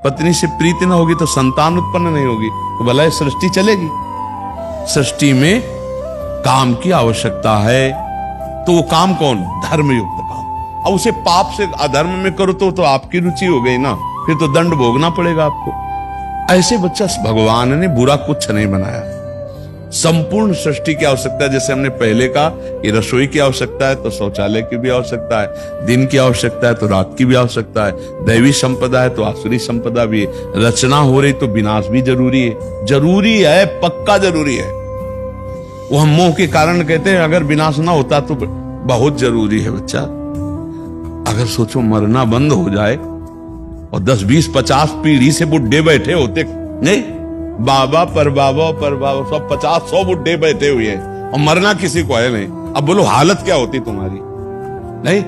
पत्नी से प्रीति ना होगी तो संतान उत्पन्न नहीं होगी, तो भला ये सृष्टि चलेगी? सृष्टि में काम की आवश्यकता है, तो वो काम कौन? धर्मयुक्त काम। अब उसे पाप से अधर्म में करो तो आपकी रुचि हो गई ना, फिर तो दंड भोगना पड़ेगा आपको। ऐसे बच्चा भगवान ने बुरा कुछ नहीं बनाया। संपूर्ण सृष्टि की आवश्यकता है, जैसे हमने पहले कहा कि रसोई की आवश्यकता है तो शौचालय की भी आवश्यकता है, दिन की आवश्यकता है तो रात की भी आवश्यकता है, दैवी संपदा है तो आसुरी संपदा भी है, रचना हो रही तो विनाश भी जरूरी है। जरूरी है, पक्का जरूरी है। वो हम मोह के कारण कहते हैं अगर विनाश ना होता तो बहुत जरूरी है बच्चा। अगर सोचो मरना बंद हो जाए और 10, 20, 50 पीढ़ी से बुढ़े बैठे होते, नहीं बाबा पर सब 50-100 बुढ़े बैठे हुए हैं और मरना किसी को है नहीं। अब बोलो हालत क्या होती तुम्हारी? नहीं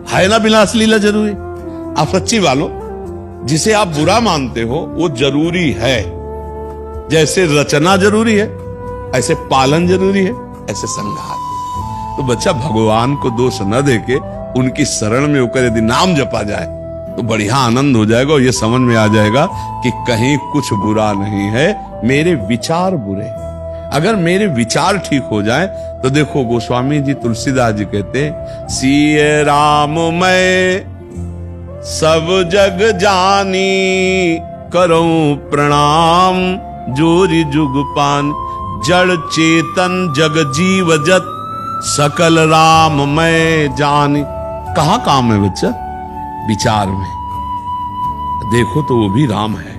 है ना विलास लीला जरूरी। आप सच्ची वालो, जिसे आप बुरा मानते हो वो जरूरी है। जैसे रचना जरूरी है, ऐसे पालन जरूरी है, ऐसे संहार। तो बच्चा भगवान को दोष न देके उनकी शरण में होकर यदि नाम जपा जाए तो बढ़िया आनंद हो जाएगा और ये समझ में आ जाएगा कि कहीं कुछ बुरा नहीं है, मेरे विचार बुरे। अगर मेरे विचार ठीक हो जाए तो देखो गोस्वामी जी तुलसीदास जी कहते हैं, सिय राम मैं सब जग जानी, करऊं प्रणाम जोरी जुग पान, जड़ चेतन जग जीव जत, सकल राम मैं जानी। कहाँ काम है बच्चा? विचार में। देखो तो वो भी राम है।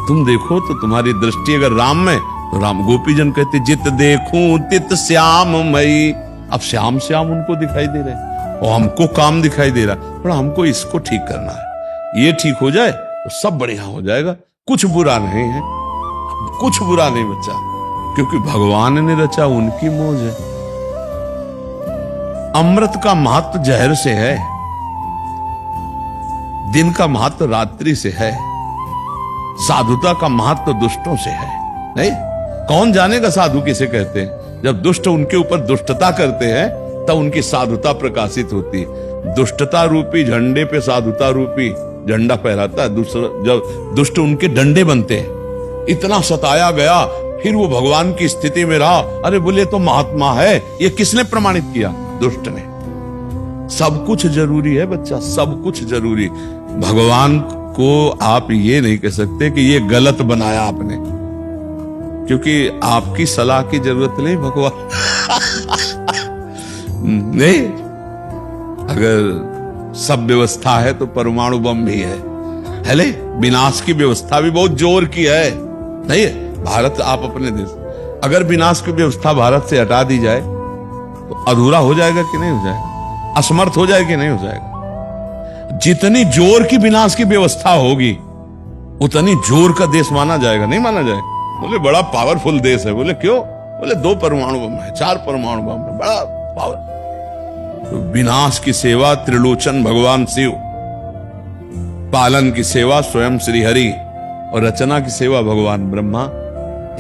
तुम देखो तो तुम्हारी दृष्टि अगर राम में, तो राम गोपीजन कहते जित देखूं तित श्याम मई। अब श्याम श्याम उनको दिखाई दे रहे और हमको काम दिखाई दे रहा, पर हमको इसको ठीक करना है। ये ठीक हो जाए तो सब बढ़िया हो जाएगा। कुछ बुरा नहीं है, कुछ बुरा नहीं बच्चा, क्योंकि भगवान ने रचा, उनकी मौज है। अमृत का महत्व जहर से है, दिन का महत्व रात्रि से है, साधुता का महत्व दुष्टों से है। नहीं, कौन जानेगा साधु किसे कहते हैं? जब दुष्ट उनके ऊपर दुष्टता करते हैं तब उनकी साधुता प्रकाशित होती है। दुष्टता रूपी झंडे पे साधुता रूपी झंडा फहराता है। जब दुष्ट उनके डंडे बनते हैं, इतना सताया गया, फिर वो भगवान की स्थिति में रहा। अरे बोले तो महात्मा है, ये किसने प्रमाणित किया? दुष्ट ने। सब कुछ जरूरी है बच्चा, सब कुछ जरूरी। भगवान को आप ये नहीं कह सकते कि ये गलत बनाया आपने, क्योंकि आपकी सलाह की जरूरत नहीं भगवान नहीं। अगर सब व्यवस्था है तो परमाणु बम भी है ले? विनाश की व्यवस्था भी बहुत जोर की है, नहीं है? भारत, आप अपने देश, अगर विनाश की व्यवस्था भारत से हटा दी जाए तो अधूरा हो जाएगा कि नहीं हो जाएगा? असमर्थ हो जाएगा कि नहीं हो जाएगा? जितनी जोर की विनाश की व्यवस्था होगी उतनी जोर का देश माना जाएगा, नहीं माना जाएगा? बोले बड़ा पावरफुल देश है। बोले क्यों? बोले 2 परमाणु बम है, 4 परमाणु बम है, बड़ा पावर। तो विनाश की सेवा त्रिलोचन भगवान शिव, पालन की सेवा स्वयं श्री हरि और रचना की सेवा भगवान ब्रह्मा।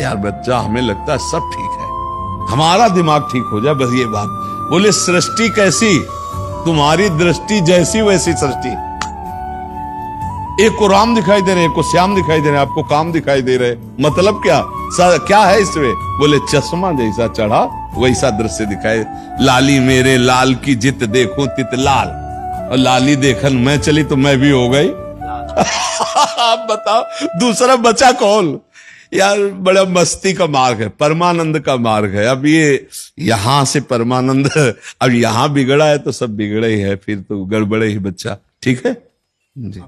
यार बच्चा, हमें लगता है सब ठीक है, हमारा दिमाग ठीक हो जाए बस ये बात। बोले सृष्टि कैसी? तुम्हारी दृष्टि जैसी वैसी सृष्टि। एक को राम दिखाई दे रहे, एक को श्याम दिखाई दे रहे, आपको काम दिखाई दे रहे। मतलब क्या है इसमें? बोले चश्मा जैसा चढ़ा वैसा दृश्य दिखाए। लाली मेरे लाल की जित देखूं तित लाल, और लाली देखन मैं चली तो मैं भी हो गई आप बताओ दूसरा बचा कौन? यार बड़ा मस्ती का मार्ग है, परमानंद का मार्ग है। अब ये यहां से परमानंद, अब यहां बिगड़ा है तो सब बिगड़े ही है, फिर तो गड़बड़े ही बच्चा। ठीक है जी।